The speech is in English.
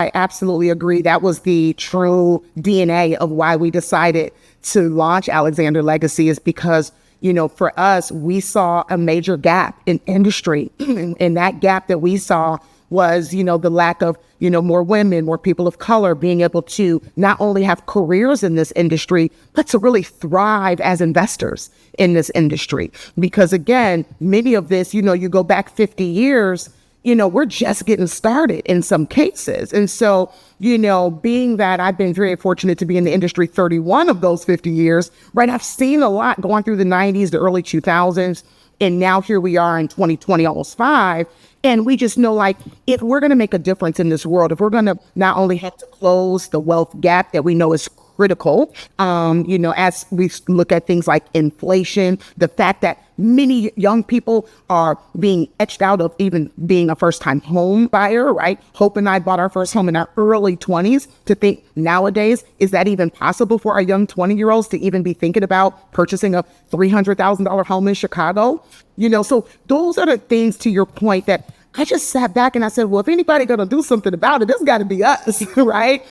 I absolutely agree. That was the true DNA of why we decided to launch Alexander Legacy, is because, for us, we saw a major gap in industry. And that gap that we saw was, the lack of, more women, more people of color being able to not only have careers in this industry, but to really thrive as investors in this industry. Because again, many of this, you go back 50 years, we're just getting started in some cases. And so, being that I've been very fortunate to be in the industry 31 of those 50 years, right? I've seen a lot going through the 90s, the early 2000s. And now here we are in 2020, almost 5. And we just know, like, if we're going to make a difference in this world, if we're going to not only have to close the wealth gap that we know is critical, as we look at things like inflation, the fact that many young people are being etched out of even being a first-time home buyer, right? Hope and I bought our first home in our early 20s. To think nowadays, is that even possible for our young 20-year-olds to even be thinking about purchasing a $300,000 home in Chicago? So those are the things, to your point, that I just sat back and I said, well, if anybody going to do something about it, it's got to be us, right?